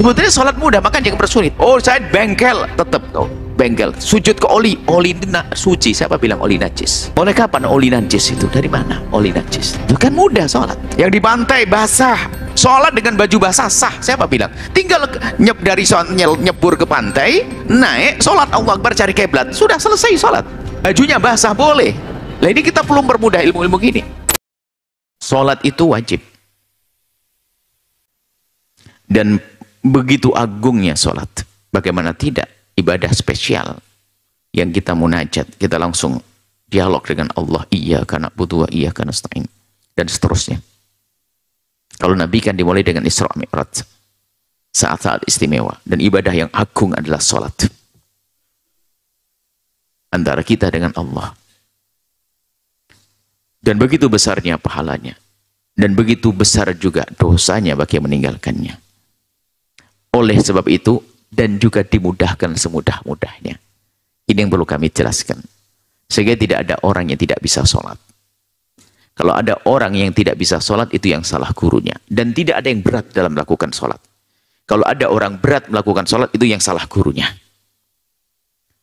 Sebetulnya sholat mudah, maka jangan bersulit. Oh, saya bengkel, tetap kau bengkel. Sujud ke oli itu suci. Siapa bilang oli najis? Mulai kapan oli najis itu? Dari mana oli najis? Itu kan mudah sholat. Yang di pantai basah, sholat dengan baju basah sah. Siapa bilang? Tinggal nyebur ke pantai, naik, sholat Allah Akbar, cari kiblat, sudah selesai sholat. Bajunya basah boleh. Nah ini kita perlu mempermudah ilmu-ilmu gini. Sholat itu wajib. Dan begitu agungnya sholat, bagaimana tidak ibadah spesial yang kita munajat, kita langsung dialog dengan Allah, iyyaka na'budu wa iyyaka nasta'in, dan seterusnya. Kalau Nabi kan dimulai dengan Isra Mi'raj, saat-saat istimewa, dan ibadah yang agung adalah sholat antara kita dengan Allah. Dan begitu besarnya pahalanya, dan begitu besar juga dosanya bagi yang meninggalkannya. Oleh sebab itu, dan juga dimudahkan semudah-mudahnya. Ini yang perlu kami jelaskan. Sehingga tidak ada orang yang tidak bisa sholat. Kalau ada orang yang tidak bisa sholat, itu yang salah gurunya. Dan tidak ada yang berat dalam melakukan sholat. Kalau ada orang berat melakukan sholat, itu yang salah gurunya.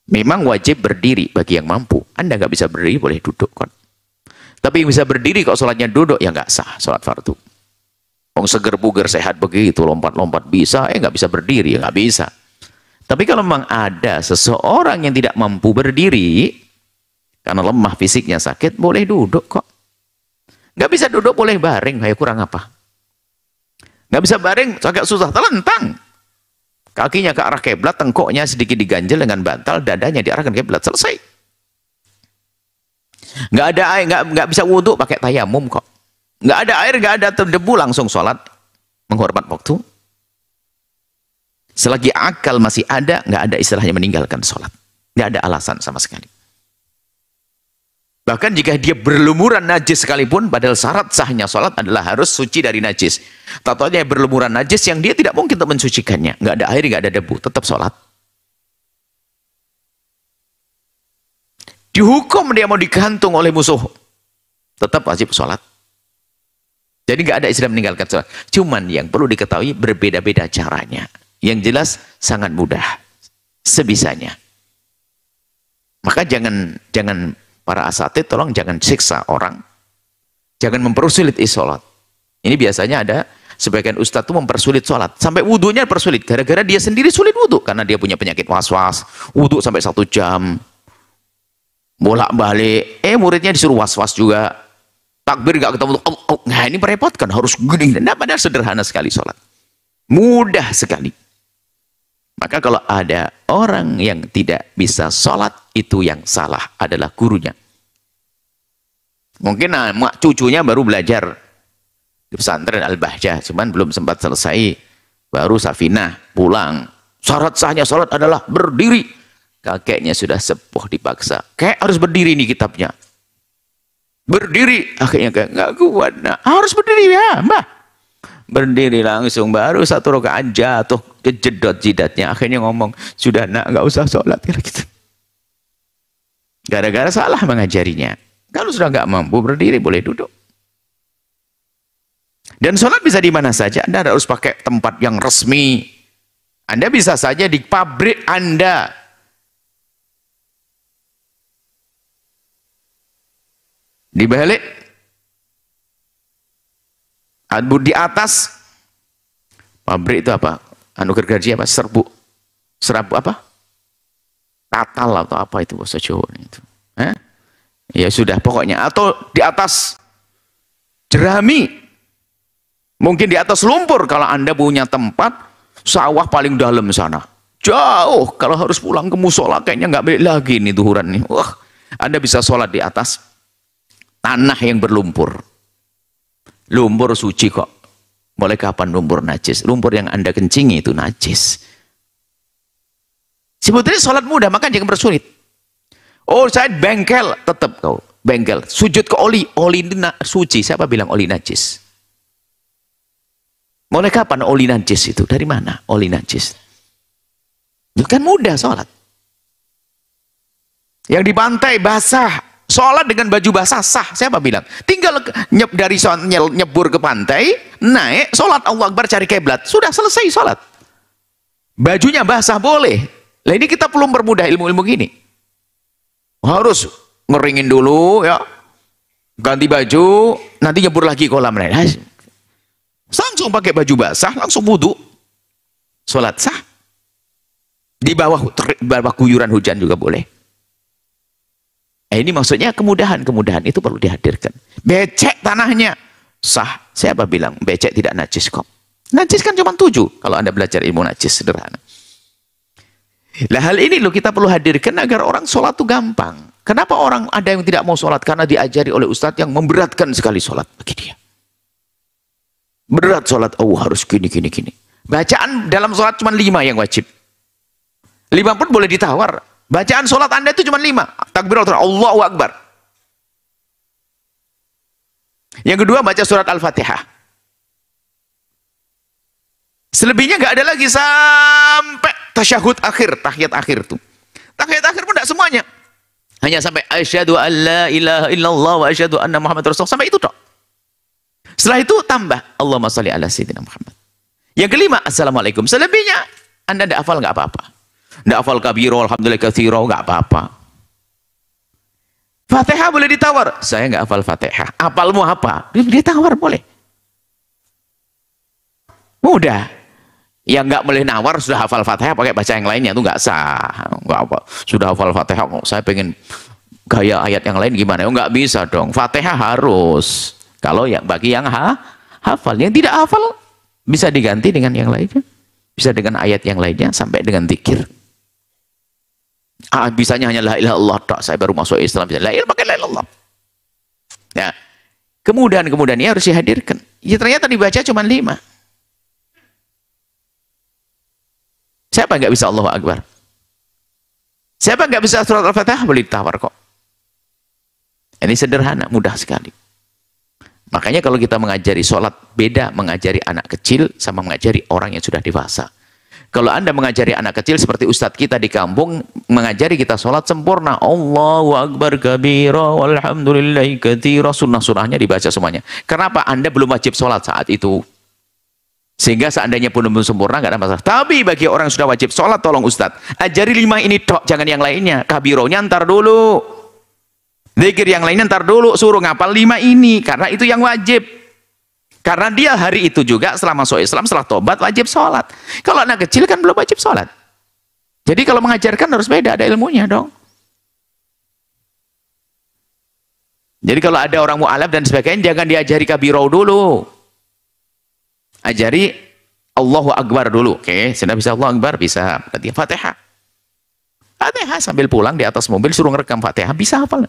Memang wajib berdiri bagi yang mampu. Anda nggak bisa berdiri, boleh duduk kan. Tapi yang bisa berdiri, kalau sholatnya duduk, ya nggak sah sholat fardu. Wong seger buger sehat begitu, lompat-lompat bisa, nggak bisa berdiri, nggak bisa. Tapi kalau memang ada seseorang yang tidak mampu berdiri karena lemah fisiknya sakit, boleh duduk kok. Nggak bisa duduk, boleh baring. Kayak kurang apa? Nggak bisa baring, agak susah, telentang. Kakinya ke arah kiblat, tengkoknya sedikit diganjel dengan bantal, dadanya diarahkan kiblat, selesai. Nggak ada air, nggak bisa wudhu pakai tayamum kok. Nggak ada air, nggak ada debu, langsung sholat menghormat waktu. Selagi akal masih ada, nggak ada istilahnya meninggalkan sholat. Nggak ada alasan sama sekali. Bahkan jika dia berlumuran najis sekalipun, padahal syarat sahnya sholat adalah harus suci dari najis. Tahu-tahunya berlumuran najis yang dia tidak mungkin untuk mensucikannya. Nggak ada air, nggak ada debu, tetap sholat. Dihukum dia mau digantung oleh musuh, tetap wajib sholat. Jadi nggak ada istilah meninggalkan sholat. Cuman yang perlu diketahui berbeda-beda caranya. Yang jelas sangat mudah, sebisanya. Maka jangan para asatid, tolong jangan siksa orang, jangan mempersulit sholat. Ini biasanya ada sebagian ustadz itu mempersulit sholat, sampai wudhunya persulit, gara-gara dia sendiri sulit wudhu, karena dia punya penyakit was-was, wudhu sampai 1 jam, bolak-balik, muridnya disuruh was-was juga. Takbir gak ketemu, nah ini merepotkan, harus gini. Nah, padahal sederhana sekali sholat. Mudah sekali. Maka kalau ada orang yang tidak bisa sholat, itu yang salah adalah gurunya. Mungkin cucunya baru belajar di pesantren Al-Bahjah, cuman belum sempat selesai, baru Safinah pulang. Syarat sahnya sholat adalah berdiri. Kakeknya sudah sepuh dipaksa. Kayak harus berdiri nih kitabnya. Berdiri, akhirnya kayak nggak kuat. Nah, harus berdiri ya, Mbah. Berdiri langsung, baru 1 rakaat jatuh, kejedot jidatnya. Akhirnya ngomong, sudah nak, nggak usah sholat. Gitu. Gara-gara salah mengajarinya. Kalau sudah nggak mampu berdiri, boleh duduk. Dan sholat bisa di mana saja. Anda harus pakai tempat yang resmi. Anda bisa saja di pabrik Anda. Di balik, di atas pabrik itu apa? Anu gergaji apa? Serbu apa? Tatal atau apa itu bahasa Jawa itu? Ya sudah pokoknya. Atau di atas jerami, mungkin di atas lumpur kalau Anda punya tempat sawah paling dalam sana. Jauh, kalau harus pulang ke musola kayaknya nggak balik lagi nih duhuran nih. Wah, Anda bisa sholat di atas tanah yang berlumpur. Lumpur suci kok. Mulai kapan lumpur najis? Lumpur yang Anda kencingi itu najis. Sebetulnya sholat mudah, maka jangan bersulit. Oh, saya bengkel, tetap kau bengkel. Sujud ke oli itu suci. Siapa bilang oli najis? Mulai kapan oli najis itu? Dari mana oli najis? Itu kan mudah sholat. Yang di pantai basah, sholat dengan baju basah sah. Siapa bilang? Tinggal nyebur ke pantai, naik, sholat Allah Akbar, cari kiblat, sudah selesai sholat. Bajunya basah boleh. Lah ini kita perlu mempermudah ilmu-ilmu gini. Harus ngeringin dulu ya. Ganti baju, nanti nyebur lagi kolam lain. Langsung pakai baju basah, langsung wudu. Sholat sah. Di bawah guyuran hujan juga boleh. Ini maksudnya kemudahan-kemudahan itu perlu dihadirkan. Becek tanahnya sah. Siapa bilang becek tidak najis kok? Najis kan cuma 7 kalau Anda belajar ilmu najis sederhana. Lah hal ini loh kita perlu hadirkan agar orang sholat itu gampang. Kenapa orang ada yang tidak mau sholat? Karena diajari oleh ustadz yang memberatkan sekali sholat bagi dia. Berat sholat, harus gini. Bacaan dalam sholat cuma 5 yang wajib. 5 pun boleh ditawar. Bacaan sholat Anda itu cuma 5. Takbiratul Allahu Akbar. Yang kedua baca surat Al-Fatihah. Selebihnya nggak ada lagi sampai tasyahud akhir, tahiyat akhir tuh. Tahiyat akhir pun tidak semuanya. Hanya sampai asyhadu an la ilaha illallah wa asyhadu anna Muhammad Rasulullah, sampai itu tok. Setelah itu tambah Allahumma shalli ala sayyidina Muhammad. Yang kelima assalamualaikum. Selebihnya Anda tidak hafal nggak apa-apa. Tidak hafal kabiro, alhamdulillah katsiro, nggak apa-apa. Fatihah boleh ditawar. Saya nggak hafal Fatihah. Hafalmu apa? Ditawar boleh. Mudah. Yang nggak boleh nawar sudah hafal Fatihah pakai baca yang lainnya itu nggak sah. Nggak apa. Sudah hafal Fatihah kok saya pengen gaya ayat yang lain gimana? Nggak bisa dong. Fatihah harus. Kalau yang bagi yang hafal, yang tidak hafal bisa diganti dengan yang lainnya. Bisa dengan ayat yang lainnya sampai dengan zikir. Bisanya hanya la ilaha illallah tak. Saya baru masuk Islam bisa la ilaha pakai la ilaha illallah. Ya. Kemudahan ini harus dihadirkan. Ya ternyata dibaca cuma 5. Siapa nggak bisa Allahu Akbar? Siapa nggak bisa surat Al-Fatihah? Boleh ditawar kok. Ini sederhana, mudah sekali. Makanya kalau kita mengajari sholat, beda mengajari anak kecil sama mengajari orang yang sudah dewasa. Kalau Anda mengajari anak kecil seperti ustadz kita di kampung, mengajari kita sholat sempurna. Allahu Akbar kabira walhamdulillahi katsira. Sunnah-sunnahnya dibaca semuanya. Kenapa Anda belum wajib sholat saat itu? Sehingga seandainya pun belum sempurna, nggak ada masalah. Tapi bagi orang yang sudah wajib sholat, tolong ustadz, ajari 5 ini tok, jangan yang lainnya. Kabironya ntar dulu. Zikir yang lainnya ntar dulu. Suruh ngapal 5 ini, karena itu yang wajib. Karena dia hari itu juga setelah masuk Islam, setelah tobat, wajib sholat. Kalau anak kecil kan belum wajib sholat. Jadi kalau mengajarkan harus beda, ada ilmunya dong. Jadi kalau ada orang mu'alaf dan sebagainya, jangan diajari kabiro dulu. Ajari Allahu Akbar dulu. Oke, sudah bisa Allahu Akbar, bisa. Berarti Fatihah. Fatihah sambil pulang di atas mobil suruh ngerekam Fatihah, bisa hafal.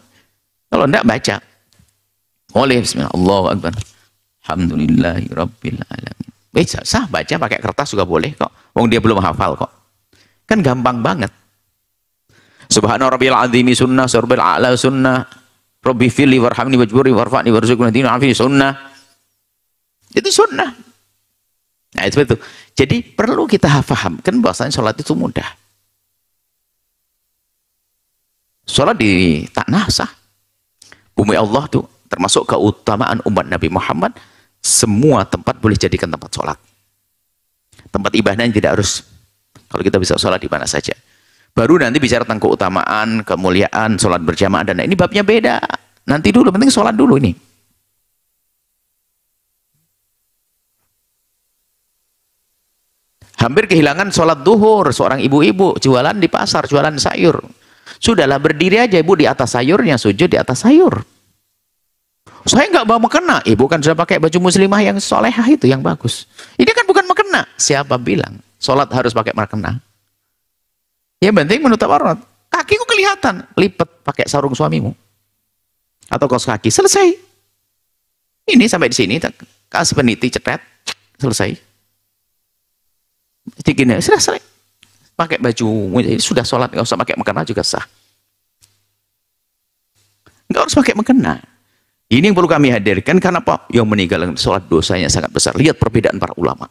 Kalau enggak baca. Boleh bismillah Allahu Akbar. Alhamdulillahi rabbil alamin. Bisa sah baca pakai kertas juga boleh kok. Wong dia belum hafal kok. Kan gampang banget. Subhana rabbil azimi sunnah, rabbil a'la sunnah. Rabbi fili warhamni wajburi warfa'ni warzuqni dina afi sunnah. Itu sunnah. Nah itu betul. Jadi perlu kita fahamkan bahwasanya sholat itu mudah. Sholat di tanah sah. Bumi Allah tuh termasuk keutamaan umat Nabi Muhammad. Semua tempat boleh jadikan tempat sholat. Tempat ibadahnya tidak harus. Kalau kita bisa sholat di mana saja. Baru nanti bicara tentang keutamaan, kemuliaan, sholat berjamaah dan ini babnya beda. Nanti dulu, penting sholat dulu ini. Hampir kehilangan sholat duhur, seorang ibu-ibu jualan di pasar, jualan sayur. Sudahlah berdiri aja ibu di atas sayurnya, sujud di atas sayur. Saya nggak bawa mukena, ibu kan sudah pakai baju muslimah yang solehah itu, yang bagus. Ini kan bukan mukena. Siapa bilang sholat harus pakai mukena? Yang penting menutup aurat. Kakiku kelihatan, lipat pakai sarung suamimu. Atau kaos kaki, selesai. Ini sampai di sini, kasih peniti, cetet, selesai. Gini, sudah pakai baju sudah sholat, nggak usah pakai mukena juga sah. Nggak harus pakai mukena. Ini yang perlu kami hadirkan karena apa? Yang meninggalkan sholat dosanya sangat besar. Lihat perbedaan para ulama.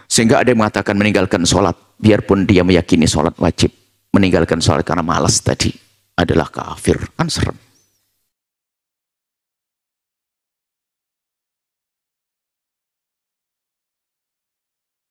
Sehingga ada yang mengatakan meninggalkan sholat, biarpun dia meyakini sholat wajib, meninggalkan sholat karena malas tadi adalah kafir. Kan serem.